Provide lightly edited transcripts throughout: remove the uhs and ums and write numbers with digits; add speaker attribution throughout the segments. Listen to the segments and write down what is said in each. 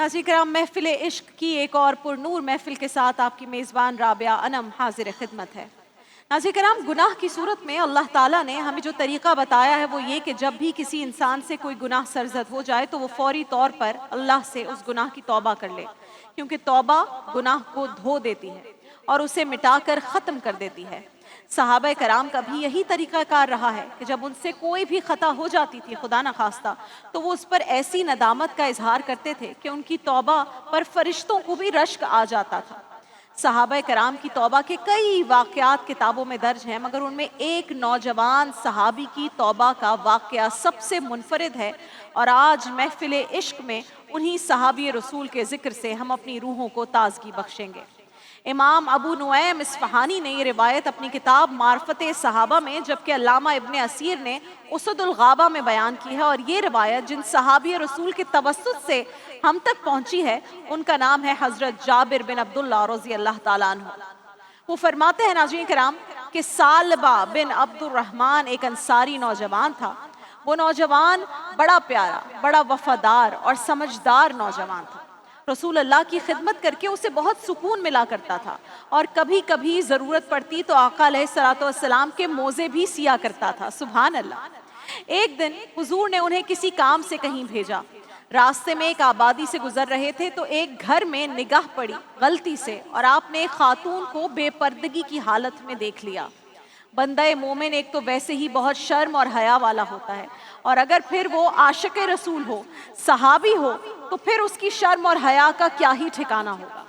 Speaker 1: नाज़रीन करام, महफ़िल इश्क की एक और पुरनूर महफ़िल के साथ आपकी मेज़बान राबिया अनम हाज़िर खिदमत है। नाज़रीन करम, गुनाह की सूरत में अल्लाह ताला ने हमें जो तरीक़ा बताया है वो ये कि जब भी किसी इंसान से कोई गुनाह सरज़द हो जाए तो वो फ़ौरी तौर पर अल्लाह से उस गुनाह की तौबा कर ले, क्योंकि तौबा गुनाह को धो देती है और उसे मिटाकर ख़त्म कर देती है। सहाबा कराम का भी यही तरीक़ाकार रहा है कि जब उनसे कोई भी ख़ता हो जाती थी, खुदा न खास्ता, तो वो उस पर ऐसी नदामत का इजहार करते थे कि उनकी तौबा पर फरिश्तों को भी रश्क आ जाता था। सहाबा कराम की तौबा के कई वाक़यात किताबों में दर्ज हैं, मगर उनमें एक नौजवान सहाबी की तौबा का वाक़या सबसे मुनफरिद है और आज महफ़िल इश्क में उन्हीं सहाबी रसूल के ज़िक्र से हम अपनी रूहों को ताज़गी बख्शेंगे। इमाम अबू नुऐम इस्फ़हानी ने ये रिवायत अपनी किताब मार्फत सहाबा में, जबकि अल्लामा इब्न असीर ने उसदुल गाबा में बयान की है। और ये रिवायत जिन सहाबी रसूल के तवस्सुत से हम तक पहुंची है उनका नाम है हज़रत जाबिर बिन अब्दुल्लाह रज़ी अल्लाह ताला अन्हु। वो फरमाते हैं नाज़रीन किराम कि सालबा बिन अब्दुर्रहमान एक अंसारी नौजवान था। वो नौजवान बड़ा प्यारा, बड़ा वफादार और समझदार नौजवान था। रसूल अल्लाह की खिदमत करके उसे बहुत सुकून मिला करता था और कभी कभी ज़रूरत पड़ती तो आका अलैहिस्सलातु वस्सलाम के मोज़े भी सिया करता था। सुभान अल्लाह। एक दिन हुजूर ने उन्हें किसी काम से कहीं भेजा। रास्ते में एक आबादी से गुजर रहे थे तो एक घर में निगाह पड़ी गलती से और आपने एक खातून को बेपर्दगी की हालत में देख लिया। बंदा मोमिन एक तो वैसे ही बहुत शर्म और हया वाला होता है, और अगर फिर वो आशिक रसूल हो, सहाबी हो, तो फिर उसकी शर्म और हया का क्या ही ठिकाना होगा।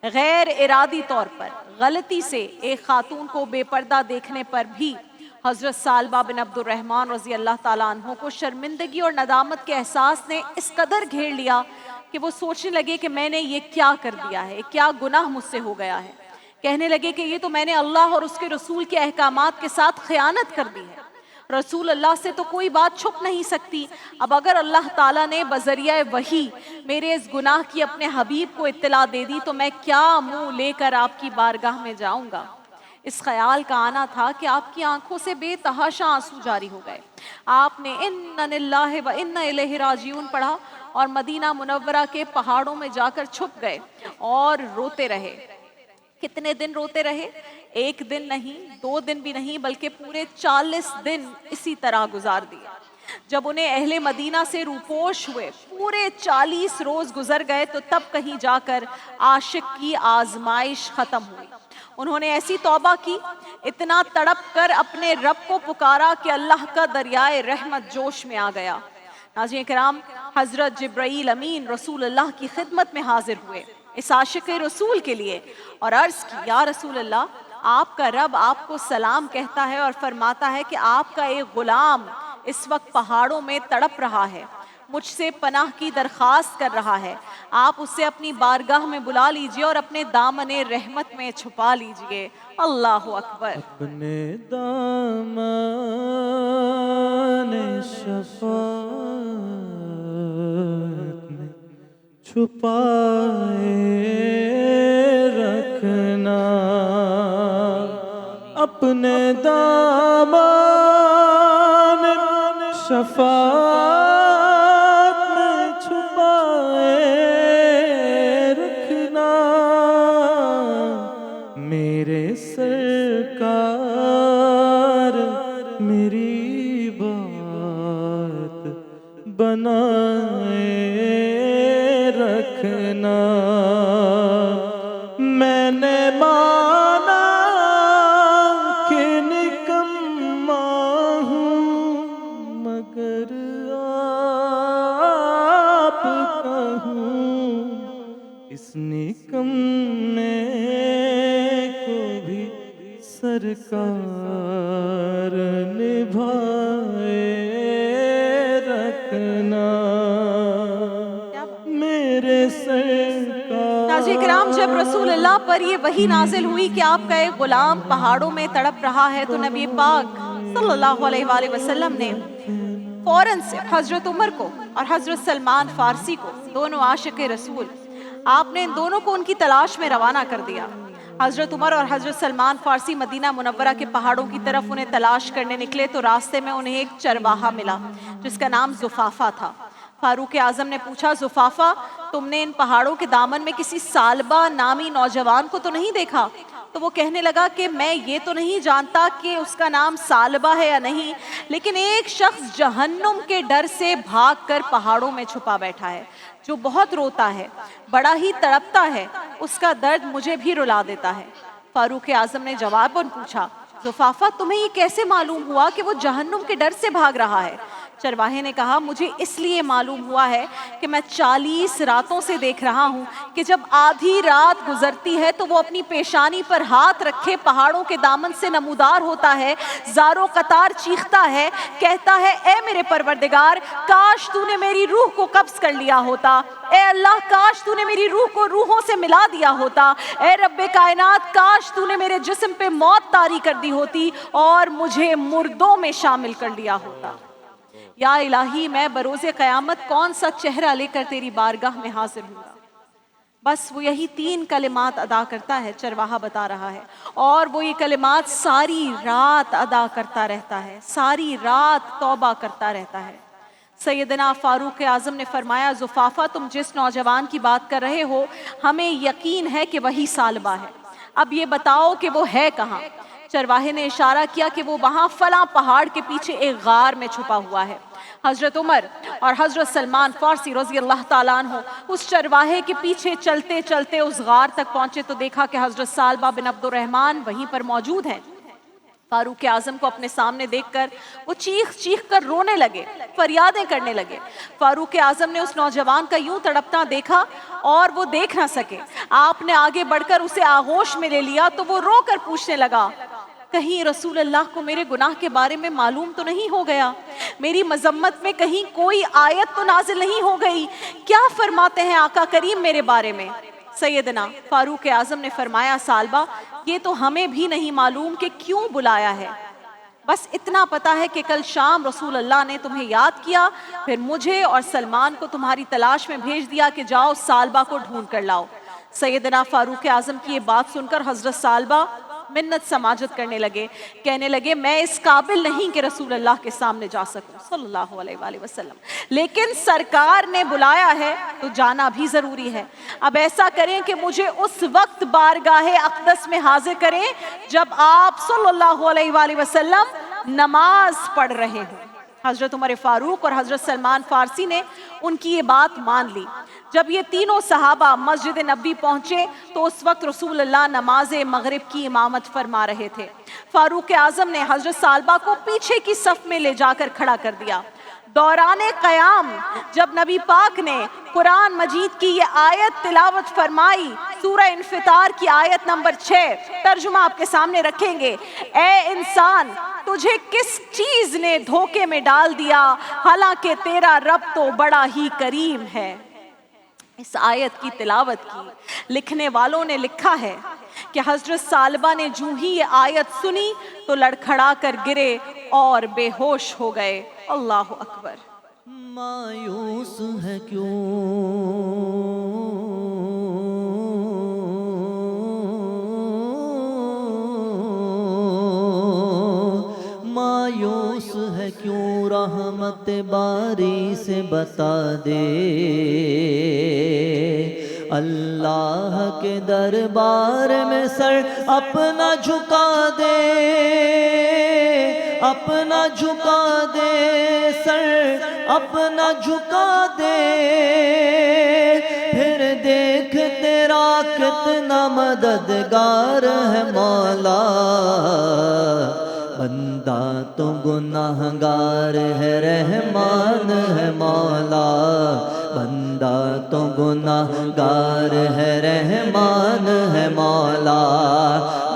Speaker 1: गैर इरादी तौर पर गलती से एक खातून को बेपर्दा देखने पर भी हज़रत सालबा बिन अब्दुर्रहमान रज़ी अल्लाह ताला अन्हु को शर्मिंदगी और नदामत के एहसास ने इस कदर घेर लिया कि वो सोचने लगे कि मैंने ये क्या कर दिया है, क्या गुनाह मुझसे हो गया है। कहने लगे कि ये तो मैंने अल्लाह और उसके रसूल के अहकामात के साथ खयानत कर दी है। रसूल अल्लाह से तो कोई बात छुप नहीं सकती। अब अगर अल्लाह ताला ने बज़रिया वही मेरे इस गुनाह की अपने हबीब को इत्तला दे दी तो मैं क्या मुंह लेकर आपकी बारगाह में जाऊंगा। इस ख्याल का आना था कि आपकी आंखों से बेतहाशा आंसू जारी हो गए। आपने इन्ना लिल्लाहि व इन्ना इलैहि राजिऊन पढ़ा और मदीना मुनव्वरा के पहाड़ों में जाकर छुप गए और रोते रहे। कितने दिन रोते रहे? एक दिन नहीं, 2 दिन भी नहीं, बल्कि पूरे 40 दिन इसी तरह गुजार दिए। जब उन्हें अहले मदीना से रूपोश हुए पूरे 40 रोज गुजर गए तो तब कहीं जाकर आशिक की आजमाइश खत्म हुई। उन्होंने ऐसी तौबा की, इतना तड़प कर अपने रब को पुकारा कि अल्लाह का दरियाए रहमत जोश में आ गया। नाज़रीन किराम, हज़रत जिब्राईल अमीन रसूल अल्लाह की खिदमत में हाजिर हुए इस आशिक रसूल के लिए और अर्ज़ की, या रसूल अल्लाह, आपका रब आपको सलाम कहता है और फरमाता है कि आपका एक गुलाम इस वक्त पहाड़ों में तड़प रहा है, मुझसे पनाह की दरख्वास्त कर रहा है। आप उसे अपनी बारगाह में बुला लीजिए और अपने दामने रहमत में छुपा लीजिए। अल्लाहु अकबर।
Speaker 2: अपने दामने शफ़ाअत में छुपाए रखना, अपने दामने शफ़ाअत में छुपाए रखना। मेरे सरकार मेरी बात बनाए रखना। मैंने माना कि निकम्मा हूँ मगर आप कहूँ इस निकम्मे को भी सरकार निभाए रखना। मेरे सरकार।
Speaker 1: नाज़रीन किराम, जब रसूल अल्लाह पर ये वही नाजिल हुई कि आपका एक गुलाम पहाड़ों में तड़प रहा है तो नबी पाक सल्लल्लाहु अलैहि वसल्लम ने फौरन से हज़रत उमर को और हज़रत सलमान फारसी को, दोनों आशिक रसूल, आपने इन दोनों को उनकी तलाश में रवाना कर दिया। हज़रत उमर और हज़रत सलमान फारसी मदीना मुनव्वरा के पहाड़ों की तरफ उन्हें तलाश करने निकले तो रास्ते में उन्हें एक चरवाहा मिला जिसका नाम ज़ुफ़ाफ़ा था। फारूक आजम ने पूछा, ज़ुफ़ाफ़ा तुमने इन पहाड़ों के दामन में किसी सालबा नामी नौजवान को तो नहीं देखा? तो वो कहने लगा कि मैं ये तो नहीं जानता कि उसका नाम सालबा है या नहीं, लेकिन एक शख्स जहन्नुम के डर से भागकर पहाड़ों में छुपा बैठा है, जो बहुत रोता है, बड़ा ही तड़पता है, उसका दर्द मुझे भी रुला देता है। फारूक आजम ने जवाबन पूछा, ज़ुफ़ाफ़ा तुम्हें ये कैसे मालूम हुआ कि वो जहन्नुम के डर से भाग रहा है? चरवाहे ने कहा, मुझे इसलिए मालूम हुआ है कि मैं 40 रातों से देख रहा हूँ कि जब आधी रात गुजरती है तो वो अपनी पेशानी पर हाथ रखे पहाड़ों के दामन से नमूदार होता है, ज़ारो कतार चीखता है, कहता है, ए मेरे परवरदिगार, काश तूने मेरी रूह को कब्ज़ कर लिया होता, ए अल्लाह काश तूने मेरी रूह को रूहों से मिला दिया होता, ए रब्बे कायनात काश तूने मेरे जिस्म पे मौत तारी कर दी होती और मुझे मुर्दों में शामिल कर लिया होता। या इलाही, मैं बरोज़े क़यामत कौन सा चेहरा लेकर तेरी बारगाह में हाजिर हूँगा। बस वो यही 3 कलिमात अदा करता है, चरवाहा बता रहा है, और वो ये कलिमात सारी रात अदा करता रहता है, सारी रात तौबा करता रहता है। सैयदना फारूक आज़म ने फरमाया, ज़ुफ़ाफ़ा तुम जिस नौजवान की बात कर रहे हो, हमें यकीन है कि वही सालबा है, अब ये बताओ कि वो है कहाँ? चरवाहे ने इशारा किया कि वो वहाँ फलां पहाड़ के पीछे एक गार में छुपा हुआ है। हज़रत उमर और हज़रत सलमान फ़ारसी रज़ी अल्लाह ताला अन्हु उस चरवाहे के पीछे चलते चलते उस गार तक पहुँचे तो देखा कि हज़रत सालबा बिन अब्दुर्रहमान वहीं पर मौजूद हैं। फारूक आज़म को अपने सामने देखकर वो चीख चीख कर रोने लगे, फरियादें करने लगे। फारूक आज़म ने उस नौजवान का यूं तड़पता देखा और वो देख ना सके। आपने आगे बढ़कर उसे आगोश में ले लिया तो वो रो कर पूछने लगा, कहीं रसूल अल्लाह को मेरे गुनाह के बारे में मालूम तो नहीं हो गया? मेरी मजम्मत में कहीं कोई आयत तो नाजिल नहीं हो गई? क्या फरमाते हैं आका करीम मेरे बारे में? सैयदना फारूक आज़म ने फरमाया, सालबा ये तो हमें भी नहीं मालूम कि क्यों बुलाया है, बस इतना पता है कि कल शाम रसूल अल्लाह ने तुम्हें याद किया, फिर मुझे और सलमान को तुम्हारी तलाश में भेज दिया कि जाओ सालबा को ढूंढ कर लाओ। सैयदना फारूक आज़म की ये बात सुनकर हज़रत सालबा मिन्नत समाजत करने लगे, कहने लगे, मैं इस काबिल नहीं कि रसूल अल्लाह के सामने जा सकूं सल्लल्लाहु अलैहि वसल्लम, लेकिन सरकार ने बुलाया है तो जाना भी ज़रूरी है। अब ऐसा करें कि मुझे उस वक्त बारगाहे अक़दस में हाजिर करें जब आप सल्लल्लाहु अलैहि वसल्लम नमाज पढ़ रहे हों। हज़रत उमर फ़ारूक और हज़रत सलमान फ़ारसी ने उनकी ये बात मान ली। जब ये तीनों सहाबा मस्जिद नबी पहुँचे तो उस वक्त रसूल अल्लाह नमाज मगरिब की इमामत फरमा रहे थे। फारूक आज़म ने हज़रत सालबा को पीछे की सफ़ में ले जाकर खड़ा कर दिया। दौराने क़याम जब नबी पाक ने कुरान मजीद की ये आयत तिलावत फरमाई, सूरह इन्फितार की आयत नंबर 6, तर्जुमा आपके सामने रखेंगे, ए इंसान तुझे किस चीज़ ने धोखे में डाल दिया, हालांकि तेरा रब तो बड़ा ही करीम है। इस आयत की तिलावत की लिखने वालों ने लिखा है कि हज़रत सालबा ने जूं ही ये आयत सुनी तो लड़खड़ा कर गिरे और बेहोश हो गए। अल्लाह अकबर।
Speaker 2: मायूस है क्यों मायूस है क्यों, रहमत बारी से बता दे, अल्लाह के दरबार में सर अपना झुका दे, अपना झुका दे, सर अपना झुका दे, फिर देख तेरा कितना मददगार है मौला, बंदा तो गुनाहगार है रहमान है मौला, बंदा तो गुनाहगार है रहमान है मौला,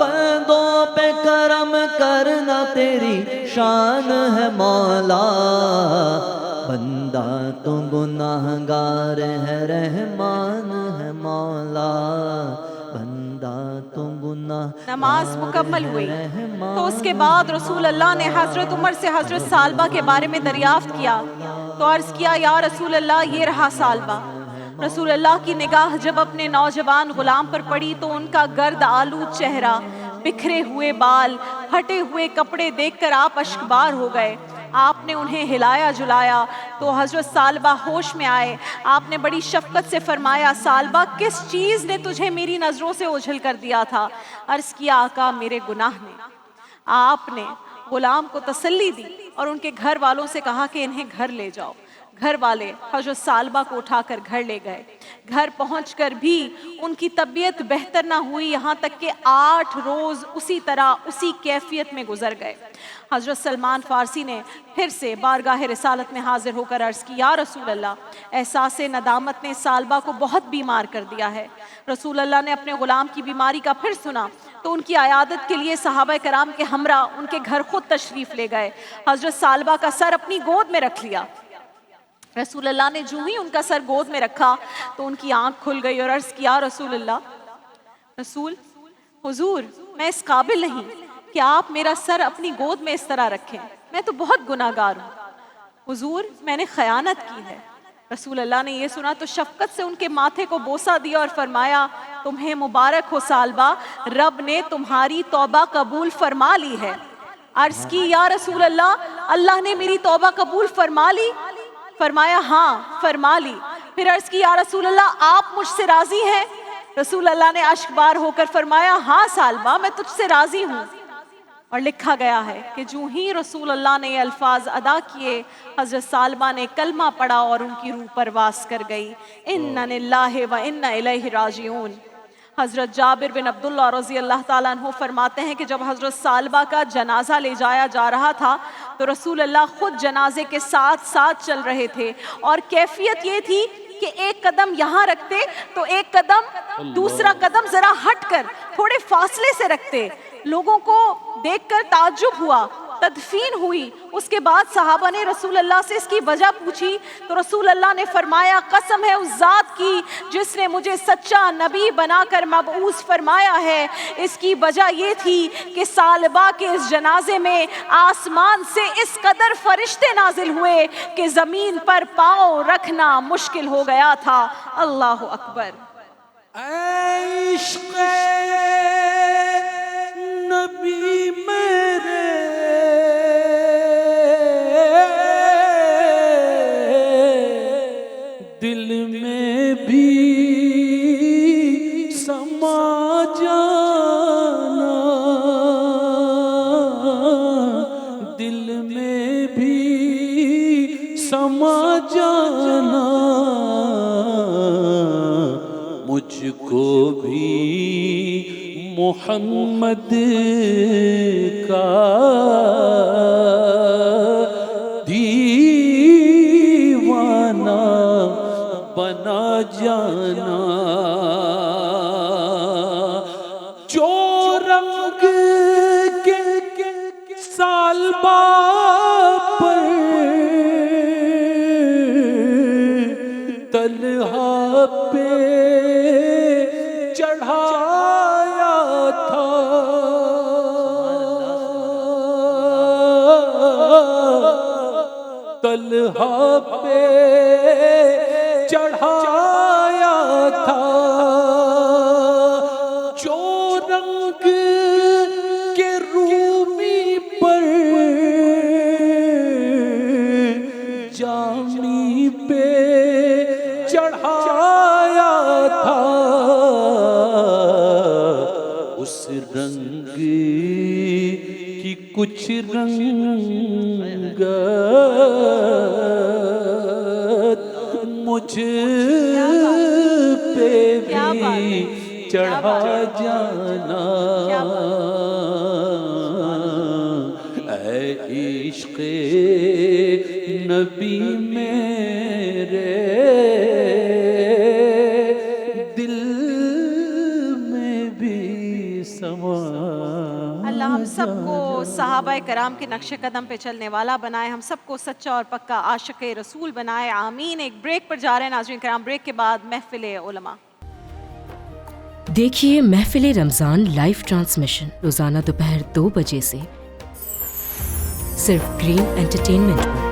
Speaker 2: बंदों पे करम करना तेरी शान है मौला, बंदा तो गुनाहगार है रहमान है मौला, बंदा तो गुनाह।
Speaker 1: नमाज मुकम्मल हुई तो उसके बाद रसूल अल्लाह ने हज़रत उमर से हज़रत सालबा के बारे में दरियाफ्त किया तो अर्ज़ किया, या रसूल अल्लाह ये रहा सालबा। रसूल अल्लाह की निगाह जब अपने नौजवान गुलाम पर पड़ी तो उनका गर्द आलू चेहरा, बिखरे हुए बाल, फटे हुए कपड़े देखकर आप अश्कबार हो गए। आपने उन्हें हिलाया जुलाया, تو حضرت سالبہ ہوش میں آئے. آپ نے بڑی شفقت سے فرمایا سالبہ کس چیز نے تجھے میری نظروں سے اوجھل کر دیا تھا؟ عرض کیا آقا میرے گناہ نے. آپ نے غلام کو تسلی دی اور ان کے گھر والوں سے کہا کہ انہیں گھر لے جاؤ. گھر والے حضرت سالبہ کو اٹھا کر گھر لے گئے. گھر پہنچ کر بھی ان کی طبیعت بہتر نہ ہوئی، یہاں تک کہ 8 روز اسی طرح اسی کیفیت میں گزر گئے. حضرت سلمان فارسی نے پھر سے بارگاہ رسالت میں حاضر ہو کر عرض کی یا رسول اللہ، احساس ندامت نے سالبہ کو بہت بیمار کر دیا ہے. رسول اللہ نے اپنے غلام کی بیماری کا پھر سنا تو ان کی عیادت کے لیے صحابہ کرام کے ہمراہ ان کے گھر خود تشریف لے گئے. حضرت سالبہ کا سر اپنی گود میں رکھ لیا. رسول اللہ نے جو ہی ان کا سر گود میں رکھا تو ان کی آنکھ کھل گئی اور عرض کیا رسول اللہ، حضور میں اس قابل نہیں کہ آپ میرا سر اپنی گود میں اس طرح رکھیں، میں تو بہت گناہگار ہوں. حضور میں نے خیانت کی ہے. رسول اللہ نے یہ سنا تو شفقت سے ان کے ماتھے کو بوسہ دیا اور فرمایا تمہیں مبارک ہو سالبہ، رب نے تمہاری توبہ قبول فرما لی ہے. عرض کی یا رسول اللہ نے میری توبہ قبول فرما لی؟ فرمایا ہاں فرما لی. پھر عرض کی یا رسول اللہ آپ مجھ سے راضی ہیں؟ رسول اللہ نے اشک بار ہو کر فرمایا ہاں سالبہ میں تجھ سے راضی ہوں. اور لکھا گیا ہے کہ جو ہی رسول اللہ نے یہ الفاظ ادا کیے حضرت سالبہ نے کلمہ پڑھا اور ان کی روح پرواز کر گئی. انا للہ و انا الیہ راجعون. حضرت جابر بن عبداللہ رضی اللہ تعالیٰ عنہ فرماتے ہیں کہ جب حضرت سالبہ کا جنازہ لے جایا جا رہا تھا تو رسول اللہ خود جنازے کے ساتھ ساتھ چل رہے تھے اور کیفیت یہ تھی کہ ایک قدم یہاں رکھتے تو ایک قدم دوسرا قدم ذرا ہٹ کر تھوڑے فاصلے سے رکھتے. لوگوں کو دیکھ کر تعجب ہوا. تدفین ہوئی. اس کے بعد صحابہ نے رسول اللہ سے اس کی وجہ پوچھی تو رسول اللہ نے فرمایا قسم ہے اس ذات کی جس نے مجھے سچا نبی بنا کر مبعوث فرمایا ہے، اس کی وجہ یہ تھی کہ سالبہ کے اس جنازے میں آسمان سے اس قدر فرشتے نازل ہوئے کہ زمین پر پاؤں رکھنا مشکل ہو گیا تھا. اللہ اکبر.
Speaker 3: عشق نبی میرے دل میں بھی سما جانا، دل میں بھی سما جانا، مجھ کو بھی محمد کا دیوانہ بنا جانا. جو رنگ کے سالبہ پر طلحہ پہ چڑھایا تھا، طلحہ پہ چڑھایا تھا، جو رنگ کے رومی پر جامی پہ چڑھایا تھا، اس رنگ کی کچھ رنگت مجھ پہ بھی چڑھا جانا. اے عشق نبی میرے دل میں بھی سما.
Speaker 1: اللہ ہم سب کو صحابہ کرام کے نقش قدم پہ چلنے والا بنائے، ہم سب کو سچا اور پکا عاشق رسول بنائے. آمین. ایک بریک پر جا رہے ہیں ناظرین کرام. بریک کے بعد محفل علماء.
Speaker 4: دیکھیے محفل رمضان لائیو ٹرانسمیشن روزانہ دوپہر 2 بجے سے صرف گرین انٹرٹینمنٹ پر.